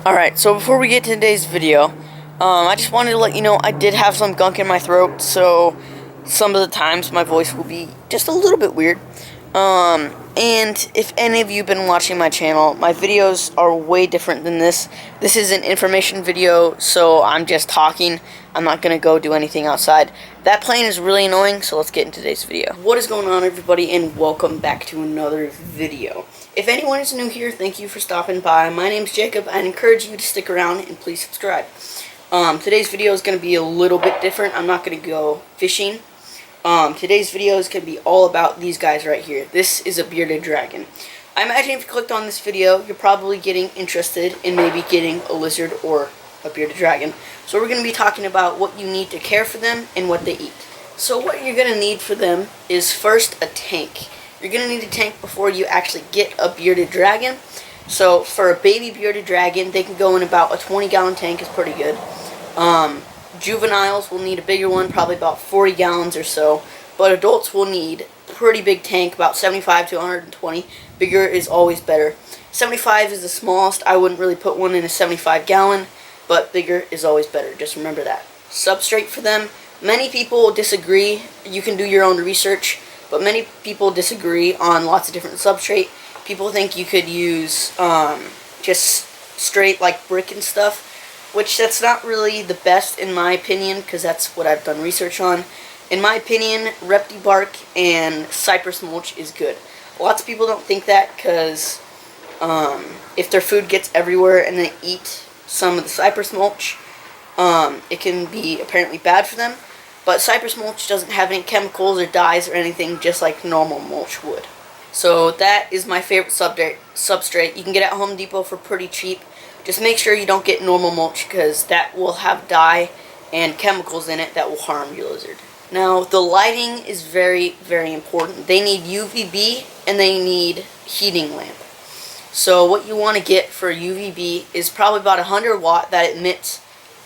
Alright, so before we get to today's video, I just wanted to let you know I did have some gunk in my throat, so some of the times my voice will be just a little bit weird. And if any of you have been watching my channel, my videos are way different than this. This is an information video, so I'm just talking. I'm not going to go do anything outside. That plane is really annoying, so let's get into today's video. What is going on, everybody, and welcome back to another video. If anyone is new here, thank you for stopping by. My name's Jacob. I encourage you to stick around and please subscribe. Today's video is going to be a little bit different. I'm not going to go fishing. Today's video is going to be all about these guys right here. This is a bearded dragon. I imagine if you clicked on this video, you're probably getting interested in maybe getting a lizard or a bearded dragon. So we're going to be talking about what you need to care for them and what they eat. So what you're going to need for them is first a tank. You're going to need a tank before you actually get a bearded dragon. So for a baby bearded dragon, they can go in about a 20-gallon tank. Is pretty good. Juveniles will need a bigger one, probably about 40 gallons or so. But adults will need a pretty big tank, about 75 to 120. Bigger is always better. 75 is the smallest. I wouldn't really put one in a 75-gallon, but bigger is always better. Just remember that. Substrate for them. Many people disagree. You can do your own research, but many people disagree on lots of different substrate. People think you could use just straight like brick and stuff, which that's not really the best in my opinion, because that's what I've done research on. In my opinion, Repti bark and cypress mulch is good. Lots of people don't think that because if their food gets everywhere and they eat some of the cypress mulch, it can be apparently bad for them. But cypress mulch doesn't have any chemicals or dyes or anything, just like normal mulch would. So that is my favorite substrate. You can get it at Home Depot for pretty cheap. Just make sure you don't get normal mulch, because that will have dye and chemicals in it that will harm your lizard. Now, the lighting is very, very important. They need UVB and they need heating lamp. So what you want to get for UVB is probably about 100 watt that emits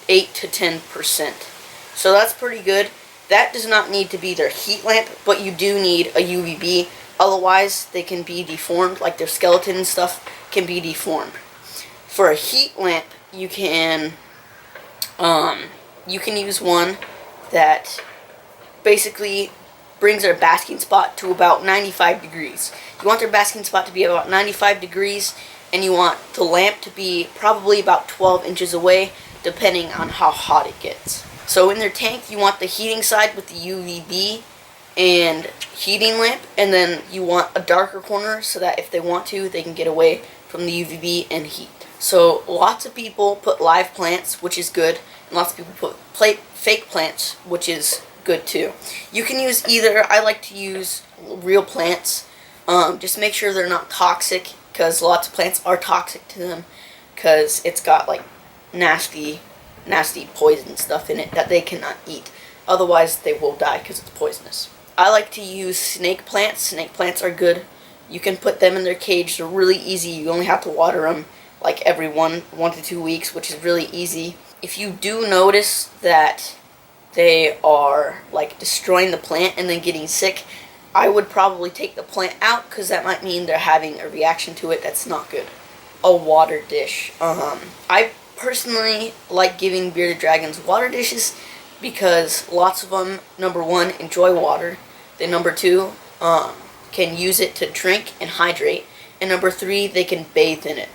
8 to 10%. So that's pretty good. That does not need to be their heat lamp, but you do need a UVB. Otherwise, they can be deformed, like their skeleton and stuff can be deformed. For a heat lamp, you can use one that basically brings their basking spot to about 95 degrees. You want their basking spot to be about 95 degrees, and you want the lamp to be probably about 12 inches away, depending on how hot it gets. So in their tank, you want the heating side with the UVB and heating lamp, and then you want a darker corner so that if they want to, they can get away from the UVB and heat. So lots of people put live plants, which is good, and lots of people put fake plants, which is good too. You can use either. I like to use real plants. Just make sure they're not toxic, because lots of plants are toxic to them, because it's got like nasty poison stuff in it that they cannot eat. Otherwise, they will die because it's poisonous. I like to use snake plants. Snake plants are good. You can put them in their cage. They're really easy. You only have to water them like every 1 to 2 weeks, which is really easy. If you do notice that they are like destroying the plant and then getting sick, I would probably take the plant out, because that might mean they're having a reaction to it that's not good. A water dish. I personally like giving bearded dragons water dishes because lots of them, number one, enjoy water. Then number two, can use it to drink and hydrate. And number three, they can bathe in it.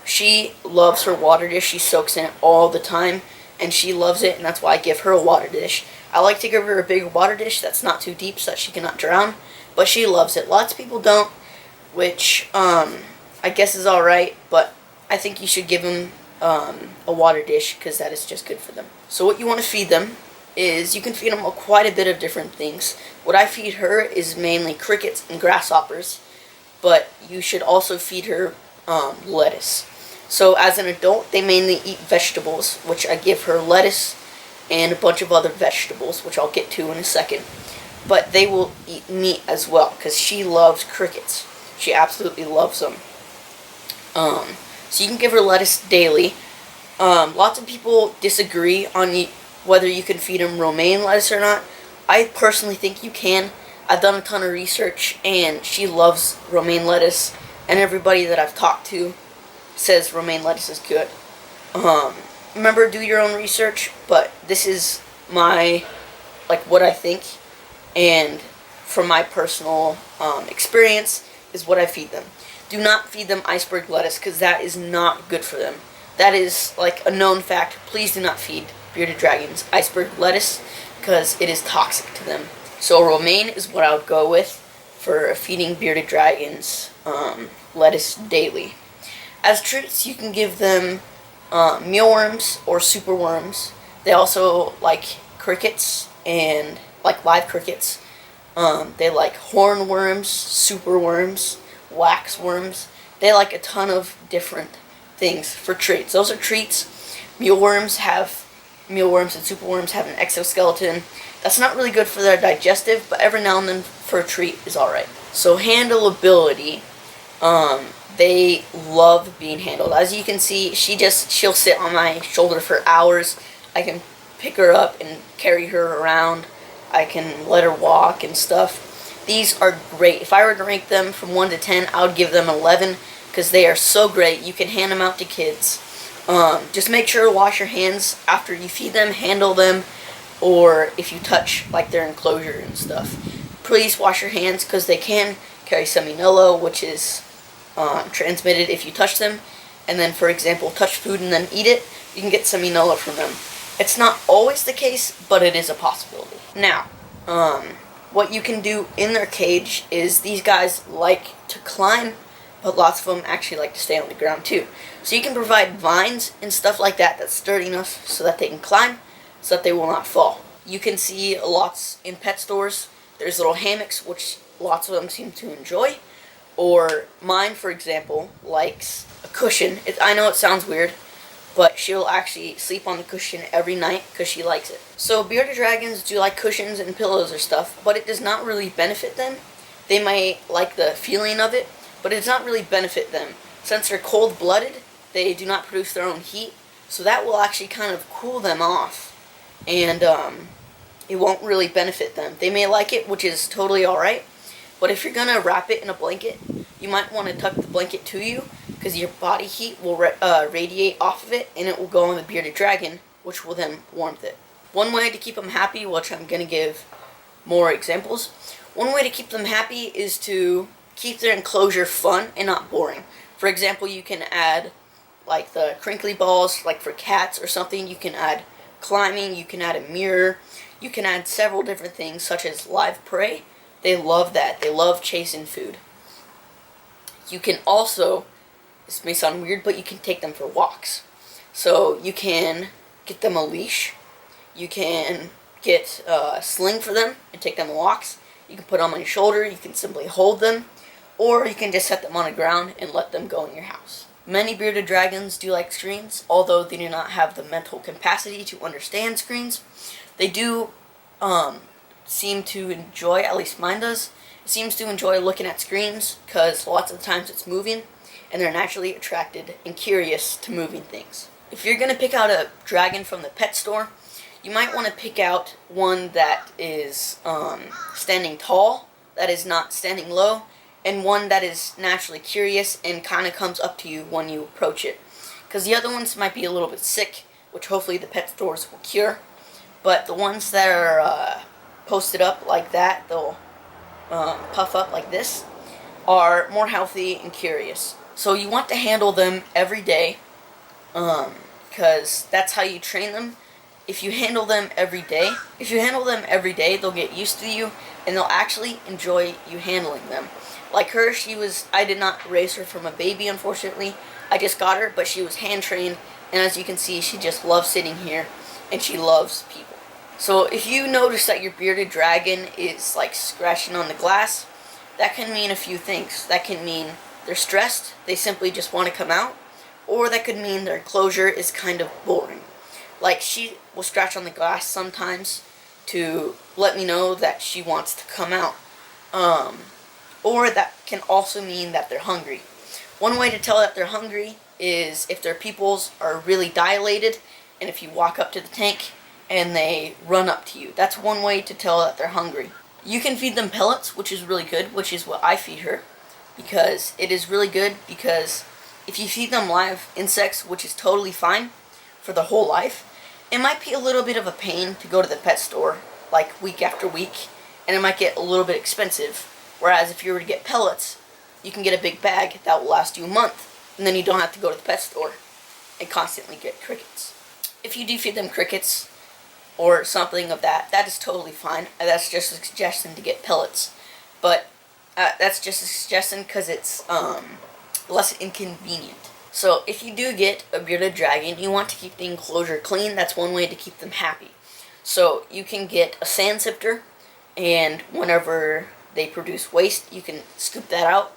She loves her water dish. She soaks in it all the time, and she loves it, and that's why I give her a water dish. I like to give her a bigger water dish that's not too deep so that she cannot drown, but she loves it. Lots of people don't, which I guess is alright, but I think you should give them a water dish, because that is just good for them. So what you want to feed them is, you can feed them quite a bit of different things. What I feed her is mainly crickets and grasshoppers, but you should also feed her lettuce. So as an adult, they mainly eat vegetables, which I give her lettuce and a bunch of other vegetables, which I'll get to in a second. But they will eat meat as well, because she loves crickets. She absolutely loves them. So you can give her lettuce daily. Lots of people disagree on whether you can feed them romaine lettuce or not. I personally think you can. I've done a ton of research, and she loves romaine lettuce, and everybody that I've talked to says romaine lettuce is good. Remember, do your own research, but this is my, like, what I think, and from my personal experience, is what I feed them. Do not feed them iceberg lettuce, because that is not good for them. That is, like, a known fact. Please do not feed bearded dragons iceberg lettuce, because it is toxic to them. So romaine is what I would go with for feeding bearded dragons lettuce daily. As treats, you can give them mealworms or superworms. They also like crickets and like live crickets. They like hornworms, superworms, waxworms. They like a ton of different things for treats. Those are treats. Mealworms and superworms have an exoskeleton. That's not really good for their digestive, but every now and then for a treat is alright. So handleability. They love being handled. As you can see, she'll sit on my shoulder for hours. I can pick her up and carry her around. I can let her walk and stuff. These are great. If I were to rank them from 1 to 10, I would give them 11 because they are so great. You can hand them out to kids. Just make sure to wash your hands after you feed them, handle them, or if you touch like their enclosure and stuff. Please wash your hands because they can carry salmonella, which is transmitted if you touch them. And then, for example, touch food and then eat it, you can get salmonella from them. It's not always the case, but it is a possibility. Now, what you can do in their cage is these guys like to climb, but lots of them actually like to stay on the ground too. So you can provide vines and stuff like that that's sturdy enough so that they can climb, so that they will not fall. You can see lots in pet stores. There's little hammocks, which lots of them seem to enjoy. Or mine, for example, likes a cushion. I know it sounds weird, but she'll actually sleep on the cushion every night because she likes it. So bearded dragons do like cushions and pillows or stuff, but it does not really benefit them. They might like the feeling of it, but it does not really benefit them. Since they're cold-blooded, they do not produce their own heat, so that will actually kind of cool them off, and it won't really benefit them. They may like it, which is totally alright, but if you're going to wrap it in a blanket, you might want to tuck the blanket to you, because your body heat will radiate off of it, and it will go on the bearded dragon, which will then warm it. One way to keep them happy, which I'm going to give more examples, one way to keep them happy is to keep their enclosure fun and not boring. For example, you can add like the crinkly balls, like for cats or something. You can add climbing, you can add a mirror, you can add several different things such as live prey. They love that. They love chasing food. You can also, this may sound weird, but you can take them for walks. So you can get them a leash. You can get a sling for them and take them on walks. You can put them on your shoulder. You can simply hold them. Or you can just set them on the ground and let them go in your house. Many bearded dragons do like screens, although they do not have the mental capacity to understand screens. They do seem to enjoy, at least mine does, it seems to enjoy looking at screens because lots of the times it's moving and they're naturally attracted and curious to moving things. If you're going to pick out a dragon from the pet store, you might want to pick out one that is standing tall, that is not standing low, and one that is naturally curious and kind of comes up to you when you approach it. Because the other ones might be a little bit sick, which hopefully the pet stores will cure. But the ones that are posted up like that, they'll puff up like this, are more healthy and curious. So you want to handle them every day, because that's how you train them. If you handle them every day, they'll get used to you, and they'll actually enjoy you handling them. Like her, I did not raise her from a baby, unfortunately. I just got her, but she was hand trained, and as you can see, she just loves sitting here, and she loves people. So if you notice that your bearded dragon is like scratching on the glass, that can mean a few things. That can mean they're stressed, they simply just want to come out, or that could mean their enclosure is kind of boring. Like she will scratch on the glass sometimes to let me know that she wants to come out. Or that can also mean that they're hungry. One way to tell that they're hungry is if their pupils are really dilated, and if you walk up to the tank and they run up to you. That's one way to tell that they're hungry. You can feed them pellets, which is really good, which is what I feed her, because it is really good because If you feed them live insects, which is totally fine for the whole life, it might be a little bit of a pain to go to the pet store like week after week, and it might get a little bit expensive. Whereas if you were to get pellets, you can get a big bag that will last you a month, and then you don't have to go to the pet store and constantly get crickets. If you do feed them crickets or something of that, that is totally fine. That's just a suggestion to get pellets, but that's just a suggestion because it's less inconvenient. So if you do get a bearded dragon, you want to keep the enclosure clean. That's one way to keep them happy. So you can get a sand sifter, and whenever they produce waste, you can scoop that out,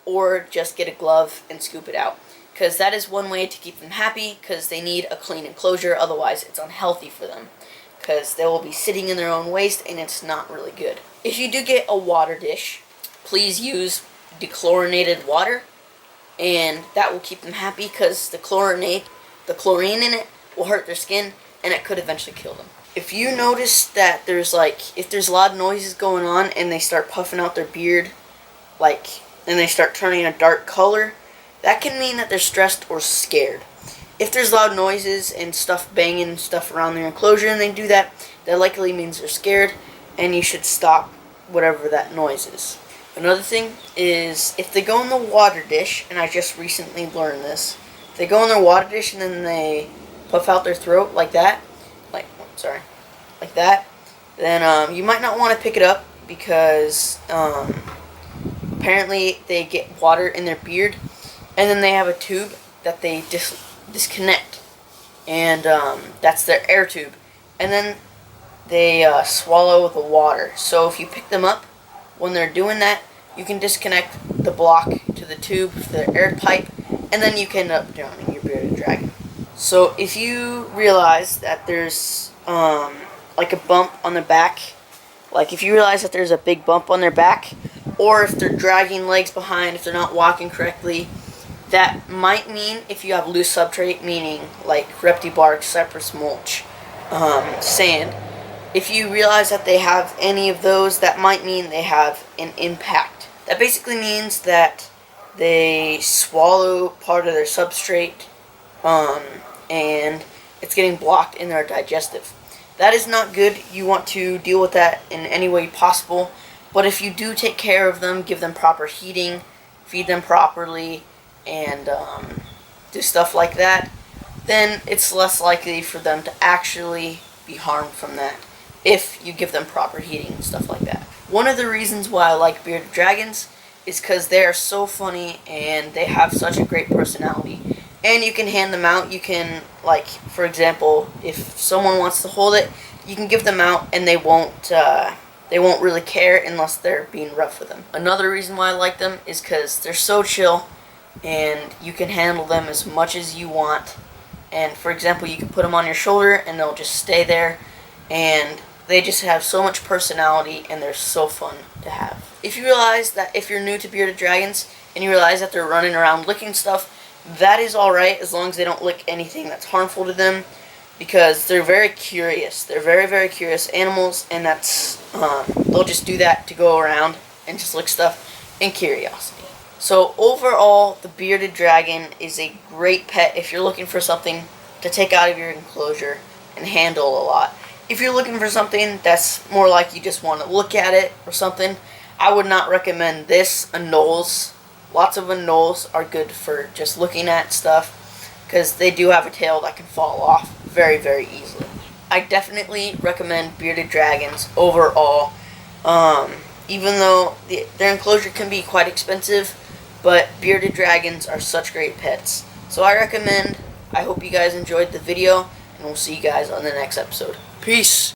or just get a glove and scoop it out. Because that is one way to keep them happy, because they need a clean enclosure, otherwise it's unhealthy for them. Because they will be sitting in their own waste, and it's not really good. If you do get a water dish, please use dechlorinated water, and that will keep them happy, because the chlorine in it will hurt their skin, and it could eventually kill them. If you notice that if there's a lot of noises going on and they start puffing out their beard, and they start turning a dark color, that can mean that they're stressed or scared. If there's loud noises and stuff banging and stuff around their enclosure and they do that, that likely means they're scared, and you should stop whatever that noise is. Another thing is, if they go in the water dish, and I just recently learned this, if they go in their water dish and then they puff out their throat like that, like that, then you might not want to pick it up, because apparently they get water in their beard, and then they have a tube that they disconnect, and that's their air tube, and then they swallow the water. So if you pick them up when they're doing that, you can disconnect the block to the tube for the air pipe, and then you can end up drowning your bearded dragon. So if you realize that there's like a bump on their back, like if you realize that there's a big bump on their back, or if they're dragging legs behind, if they're not walking correctly, that might mean, if you have loose substrate, meaning like reptibark, cypress mulch, sand, if you realize that they have any of those, that might mean they have an impact. That basically means that they swallow part of their substrate, and it's getting blocked in their digestive. That is not good. You want to deal with that in any way possible. But if you do take care of them, give them proper heating, feed them properly, and do stuff like that, then it's less likely for them to actually be harmed from that, if you give them proper heating and stuff like that. One of the reasons why I like bearded dragons is because they are so funny, and they have such a great personality. And you can hand them out. You can, like, for example, if someone wants to hold it, you can give them out, and they won't really care unless they're being rough with them. Another reason why I like them is because they're so chill, and you can handle them as much as you want. And for example, you can put them on your shoulder, and they'll just stay there, and they just have so much personality, and they're so fun to have. If you realize that if you're new to bearded dragons, and you realize that they're running around licking stuff, that is alright, as long as they don't lick anything that's harmful to them, because they're very curious. They're very, very curious animals, and that's they'll just do that to go around and just lick stuff in curiosity. So overall, the bearded dragon is a great pet if you're looking for something to take out of your enclosure and handle a lot. If you're looking for something that's more like you just want to look at it or something, I would not recommend this. Anoles. Lots of anoles are good for just looking at stuff, because they do have a tail that can fall off very, very easily. I definitely recommend bearded dragons overall, even though their enclosure can be quite expensive, but bearded dragons are such great pets. So I recommend. I hope you guys enjoyed the video, and we'll see you guys on the next episode. Peace!